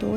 2